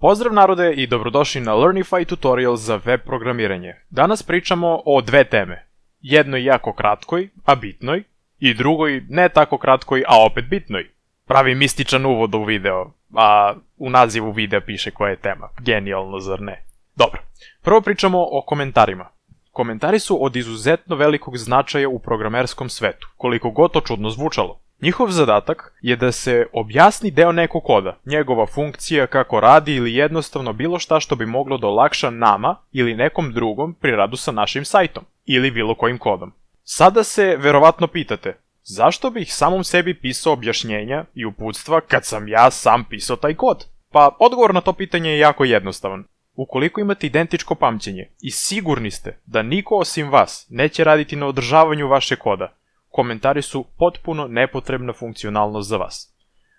Pozdrav narode i dobrodošli na Learnify tutorial za web programiranje. Danas pričamo o dve teme. Jednoj jako kratkoj, a bitnoj, i drugoj ne tako kratkoj, a opet bitnoj. Pravi mističan uvod u video, a u nazivu videa piše koja je tema. Genijalno, zar ne? Dobro, prvo pričamo o komentarima. Komentari su od izuzetno velikog značaja u programerskom svetu, koliko god to čudno zvučalo. Njihov zadatak je da se objasni deo nekog koda, njegova funkcija, kako radi ili jednostavno bilo šta što bi moglo da olakša nama ili nekom drugom pri radu sa našim sajtom ili bilo kojim kodom. Sada se verovatno pitate, zašto bih samom sebi pisao objašnjenja i uputstva kad sam ja sam pisao taj kod? Pa odgovor na to pitanje je jako jednostavan. Ukoliko imate identičko pamćenje i sigurni ste da niko osim vas neće raditi na održavanju vašeg koda, komentari su potpuno nepotrebna funkcionalnost za vas.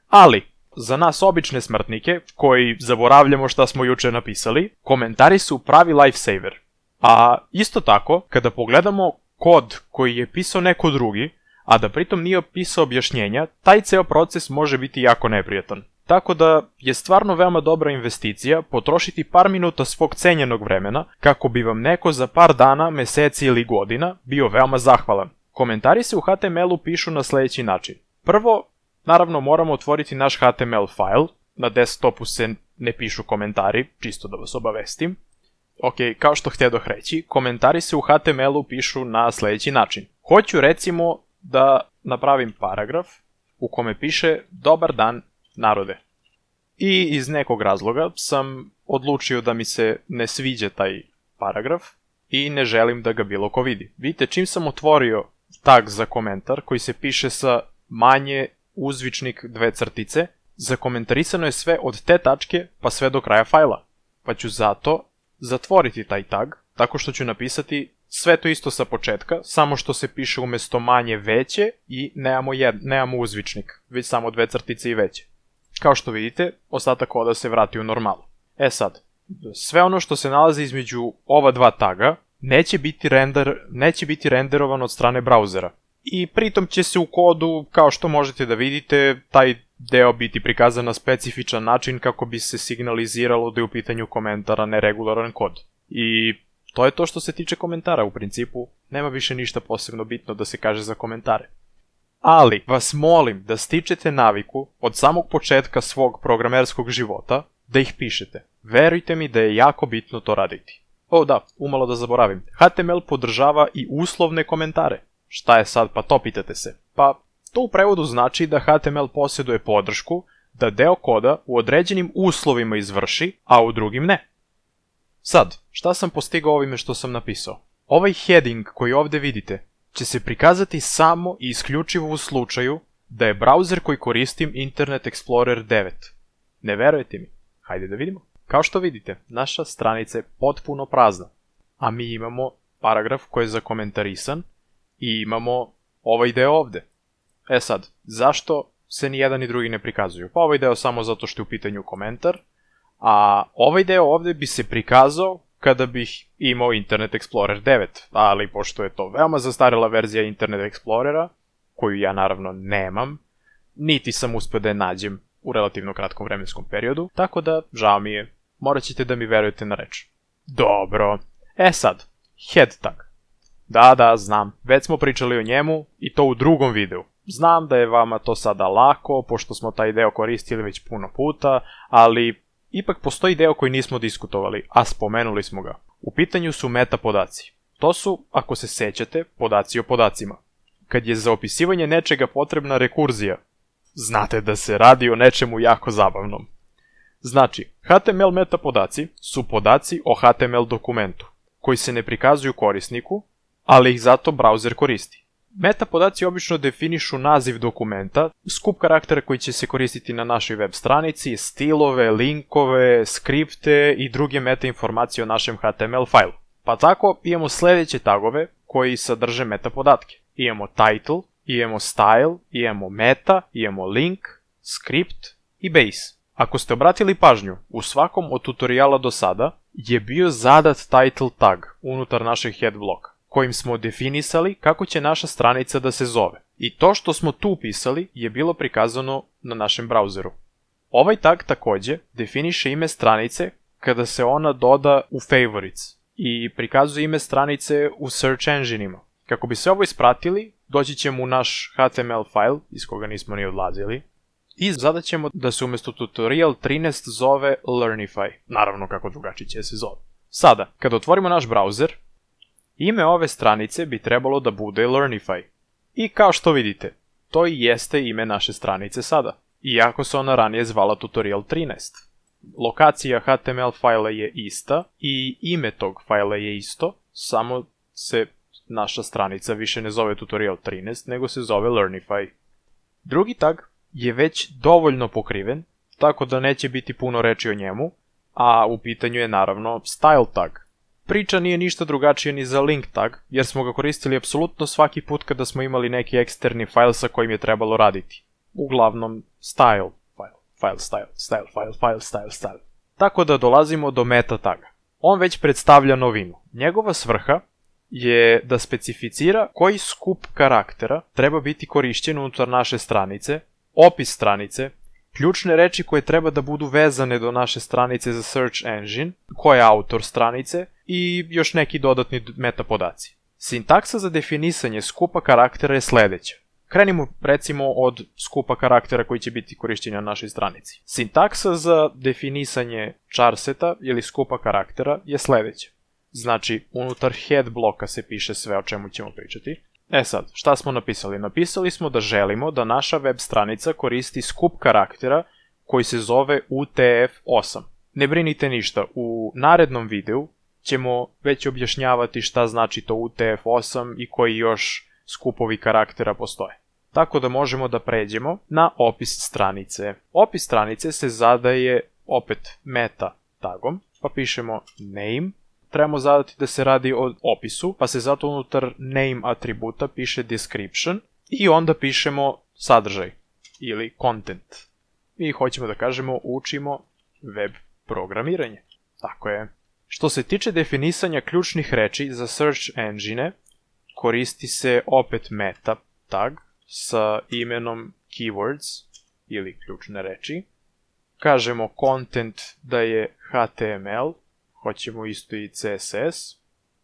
Ali, za nas obične smrtnike, koji zaboravljamo šta smo juče napisali, komentari su pravi lifesaver. A isto tako, kada pogledamo kod koji je pisao neko drugi, a da pritom nije pisao objašnjenja, taj ceo proces može biti jako neprijatan. Tako da je stvarno veoma dobra investicija potrošiti par minuta svog cenjenog vremena kako bi vam neko za par dana, meseci ili godina bio veoma zahvalan. Komentari se u HTML-u pišu na sljedeći način. Prvo, naravno moramo otvoriti naš HTML file, na desktopu se ne pišu komentari, čisto da vas obavestim. Ok, kao što htjedoh reći, komentari se u HTML-u pišu na sljedeći način. Hoću recimo da napravim paragraf u kome piše dobar dan narode. I iz nekog razloga sam odlučio da mi se ne sviđa taj paragraf i ne želim da ga bilo ko vidi. Vidite, čim sam otvorio tag za komentar koji se piše sa manje uzvičnik 2 crtice, zakomentarisano je sve od te tačke pa sve do kraja fajla. Pa ću zato zatvoriti taj tag tako što ću napisati sve to isto sa početka, samo što se piše umjesto manje veće i nemamo uzvičnik, već samo 2 crtice i veće. Kao što vidite, ostatak koda se vrati u normalu. Sad, sve ono što se nalazi između ova dva taga neće biti renderovan od strane brauzera. I pritom će se u kodu, kao što možete da vidite, taj deo biti prikazan na specifičan način kako bi se signaliziralo da je u pitanju komentara neregularan kod. I to je to što se tiče komentara, u principu nema više ništa posebno bitno da se kaže za komentare. Ali vas molim da stičete naviku od samog početka svog programerskog života da ih pišete. Verujte mi da je jako bitno to raditi. Umalo da zaboravim. HTML podržava i uslovne komentare. Šta je sad, pa to pitate se? Pa to u prevodu znači da HTML posjeduje podršku da deo koda u određenim uslovima izvrši, a u drugim ne. Sad, šta sam postigao ovime što sam napisao? Ovaj heading koji ovdje vidite će se prikazati samo i isključivo u slučaju da je brauzer koji koristim Internet Explorer 9. Ne verujete mi? Hajde da vidimo. Kao što vidite, naša stranica je potpuno prazna, a mi imamo paragraf koji je zakomentarisan i imamo ovaj deo ovdje. Sad, zašto se ni jedan ni drugi ne prikazuju? Pa ovaj deo samo zato što je u pitanju komentar, a ovaj deo ovdje bi se prikazao kada bih imao Internet Explorer 9, ali pošto je to veoma zastarela verzija Internet Explorera, koju ja naravno nemam, niti sam uspio da je nađem u relativno kratkom vremenskom periodu, tako da žao mi je, morat ćete da mi verujete na reč. Dobro, sad, head tag. Da, znam, već smo pričali o njemu i to u drugom videu. Znam da je vama to sada lako, pošto smo taj deo koristili već puno puta, ali ipak postoji deo koji nismo diskutovali, a spomenuli smo ga. U pitanju su meta podaci. To su, ako se sećate, podaci o podacima. Kad je za opisivanje nečega potrebna rekurzija, znate da se radi o nečemu jako zabavnom. Znači, HTML meta podaci su podaci o HTML dokumentu, koji se ne prikazuju korisniku, ali ih zato brauzer koristi. Meta podaci obično definišu naziv dokumenta, skup karaktera koji će se koristiti na našoj web stranici, stilove, linkove, skripte i druge meta informacije o našem HTML failu. Pa tako imamo sljedeće tagove koji sadrže meta podatke. Imamo title, imamo style, imamo meta, imamo link, script i base. Ako ste obratili pažnju, u svakom od tutoriala do sada je bio zadat title tag unutar našeg head bloka, kojim smo definisali kako će naša stranica da se zove. I to što smo tu pisali je bilo prikazano na našem brauzeru. Ovaj tag takođe definiše ime stranice kada se ona doda u favorites i prikazuje ime stranice u search engine-ima. Kako bi sve ovo ispratili, doći ćemo u naš HTML file, iz koga nismo ni odlazili, i zadat ćemo da se umjesto tutorial 13 zove Learnify. Naravno kako drugačije će se zove. Sada, kada otvorimo naš browser, ime ove stranice bi trebalo da bude Learnify. I kao što vidite, to i jeste ime naše stranice sada, iako se ona ranije zvala tutorial 13. Lokacija HTML fajla je ista i ime tog fajla je isto, samo se naša stranica više ne zove tutorial 13, nego se zove Learnify. Drugi tag je već dovoljno pokriven, tako da neće biti puno reči o njemu, a u pitanju je naravno style tag. Priča nije ništa drugačija ni za link tag, jer smo ga koristili apsolutno svaki put kada smo imali neki eksterni file sa kojim je trebalo raditi. Uglavnom style file, style. Tako da dolazimo do meta taga. On već predstavlja novinu. Njegova svrha je da specificira koji skup karaktera treba biti korišćen unutar naše stranice, opis stranice, ključne reči koje treba da budu vezane do naše stranice za search engine, ko je autor stranice i još neki dodatni meta podaci. Sintaksa za definisanje skupa karaktera je sledeća. Krenimo recimo od skupa karaktera koji će biti korišćeni na našoj stranici. Sintaksa za definisanje charseta ili skupa karaktera je sledeća. Znači, unutar head bloka se piše sve o čemu ćemo pričati. Sad, šta smo napisali? Napisali smo da želimo da naša web stranica koristi skup karaktera koji se zove UTF-8. Ne brinite ništa, u narednom videu ćemo već objašnjavati šta znači to UTF-8 i koji još skupovi karaktera postoje. Tako da možemo da pređemo na opis stranice. Opis stranice se zadaje opet meta tagom, pa pišemo name. Trebamo zadati da se radi o opisu, pa se zato unutar name atributa piše description i onda pišemo sadržaj ili content. I hoćemo da kažemo učimo web programiranje. Tako je. Što se tiče definisanja ključnih reči za search engine, koristi se opet meta tag sa imenom keywords ili ključne reči. Kažemo content da je HTML, hoćemo isto i CSS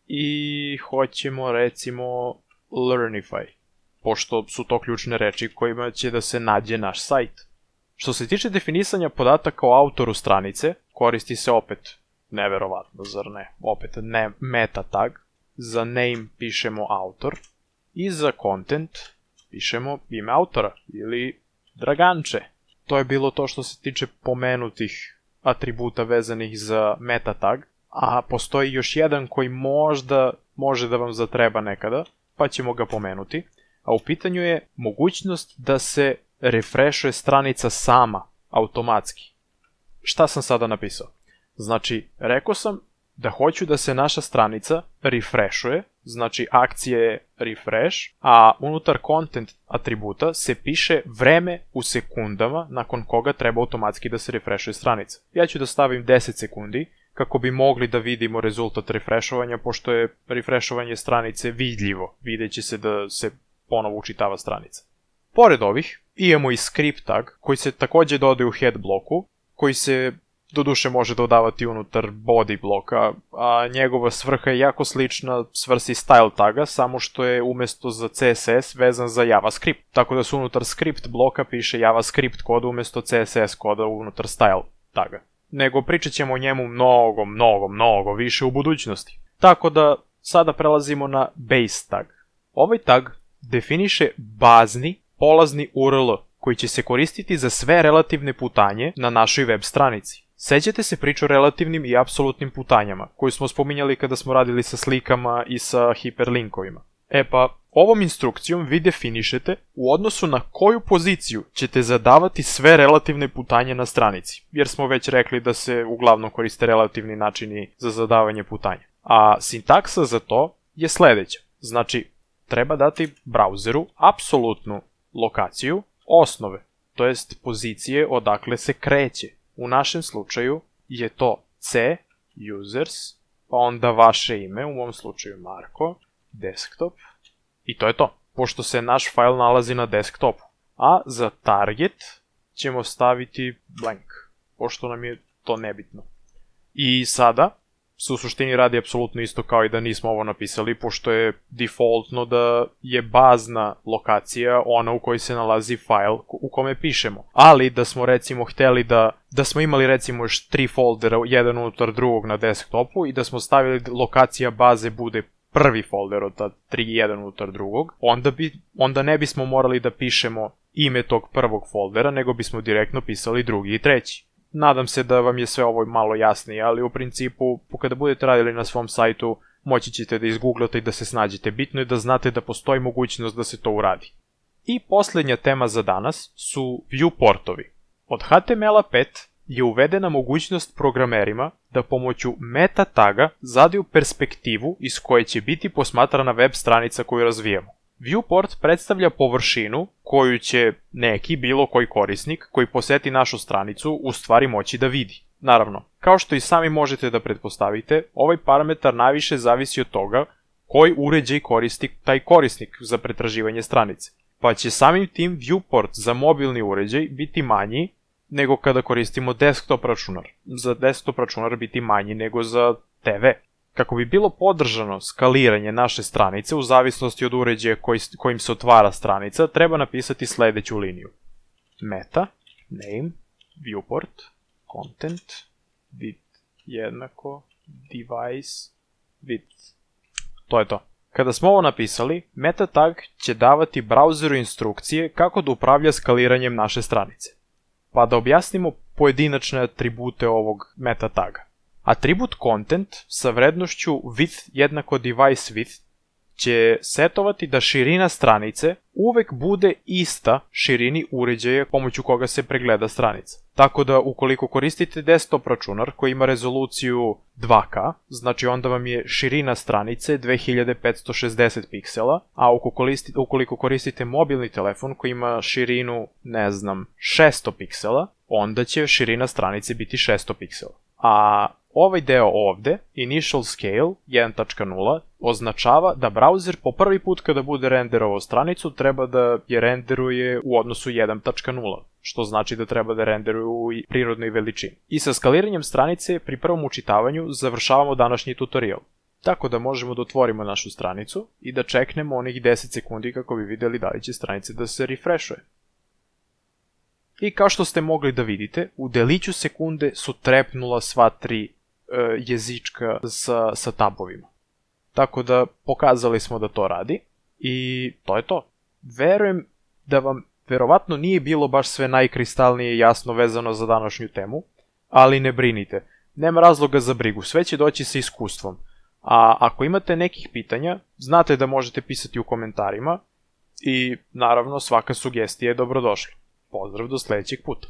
i hoćemo recimo Learnify, pošto su to ključne reči kojima će da se nađe naš sajt. Što se tiče definisanja podataka o autoru stranice, koristi se opet, neverovatno, zar ne, opet ne meta tag, za name pišemo autor i za content pišemo ime autora ili Draganče. To je bilo to što se tiče pomenutih atributa vezanih za meta tag, a postoji još jedan koji možda može da vam zatreba nekada, pa ćemo ga pomenuti, a u pitanju je mogućnost da se refreshuje stranica sama, automatski. Šta sam sada napisao? Znači, rekao sam da hoću da se naša stranica refreshuje, znači akcija je refresh, a unutar content atributa se piše vreme u sekundama nakon koga treba automatski da se refreshuje stranica. Ja ću da stavim 10 sekundi kako bi mogli da vidimo rezultat refreshovanja, pošto je refreshovanje stranice vidljivo, videći se da se ponovo učitava stranica. Pored ovih, imamo i script tag koji se takođe dodaje u head bloku, koji se doduše može dodavati unutar body bloka, a njegova svrha je jako slična svrsi style taga, samo što je umesto za CSS vezan za JavaScript. Tako da se unutar script bloka piše JavaScript koda umesto CSS koda unutar style taga. Nego pričat ćemo o njemu mnogo više u budućnosti. Tako da sada prelazimo na base tag. Ovaj tag definiše bazni polazni URL koji će se koristiti za sve relativne putanje na našoj web stranici. Sećate se priču o relativnim i apsolutnim putanjama, koju smo spominjali kada smo radili sa slikama i sa hiperlinkovima. Pa, ovom instrukcijom vi definišete u odnosu na koju poziciju ćete zadavati sve relativne putanje na stranici, jer smo već rekli da se uglavnom koriste relativni načini za zadavanje putanja. A sintaksa za to je sledeća. Znači, treba dati brauzeru apsolutnu lokaciju osnove, to jest pozicije odakle se kreće. U našem slučaju je to C, users, pa onda vaše ime, u mom slučaju Marko, desktop, i to je to, pošto se naš fajl nalazi na desktopu. A za target ćemo staviti blank, pošto nam je to nebitno. I sada se u suštini radi apsolutno isto kao i da nismo ovo napisali, pošto je defaultno da je bazna lokacija ona u kojoj se nalazi file u kome pišemo. Ali da smo recimo hteli da smo imali recimo još 3 foldera, jedan unutar drugog na desktopu i da smo stavili lokacija baze bude prvi folder od ta 3 jedan unutar drugog, onda ne bismo morali da pišemo ime tog prvog foldera, nego bismo direktno pisali drugi i treći. Nadam se da vam je sve ovo malo jasnije, ali u principu, kada budete radili na svom sajtu, moći ćete da izgooglate i da se snađete. Bitno je da znate da postoji mogućnost da se to uradi. I posljednja tema za danas su viewportovi. Od HTML5 je uvedena mogućnost programerima da pomoću meta taga zadaju perspektivu iz koje će biti posmatrana web stranica koju razvijamo. Viewport predstavlja površinu koju će neki, bilo koji korisnik koji poseti našu stranicu u stvari moći da vidi. Naravno, kao što i sami možete da pretpostavite, ovaj parametar najviše zavisi od toga koji uređaj koristi taj korisnik za pretraživanje stranice. Pa će samim tim viewport za mobilni uređaj biti manji nego kada koristimo desktop računar. Za desktop računar biti manji nego za TV. Kako bi bilo podržano skaliranje naše stranice u zavisnosti od uređaja kojim se otvara stranica, treba napisati sledeću liniju. Meta, name, viewport, content, width jednako, device, width. To je to. Kada smo ovo napisali, meta tag će davati brauzeru instrukcije kako da upravlja skaliranjem naše stranice. Pa da objasnimo pojedinačne atribute ovog meta taga. Atribut content sa vrednošću width jednako device width će setovati da širina stranice uvek bude ista širini uređaja pomoću koga se pregleda stranica. Tako da ukoliko koristite desktop računar koji ima rezoluciju 2K, znači onda vam je širina stranice 2560 piksela, a ukoliko koristite mobilni telefon koji ima širinu, 600 piksela, onda će širina stranice biti 600 piksela. A ovaj deo ovde, initial scale 1.0, označava da browser po prvi put kada bude renderovao stranicu treba da je renderuje u odnosu 1.0, što znači da treba da renderuje u prirodnoj veličini. I sa skaliranjem stranice pri prvom učitavanju završavamo današnji tutorial. Tako da možemo da otvorimo našu stranicu i da čeknemo onih 10 sekundi kako bi videli da li će stranica da se refreshuje. I kao što ste mogli da vidite, u deliću sekunde su trepnula sva 3 jezička sa tabovima. Tako da pokazali smo da to radi i to je to. Verujem da vam verovatno nije bilo baš sve najkristalnije jasno vezano za današnju temu, ali ne brinite, nema razloga za brigu, sve će doći sa iskustvom. A ako imate nekih pitanja, znate da možete pisati u komentarima i naravno svaka sugestija je dobrodošla. Pozdrav do sledećeg puta.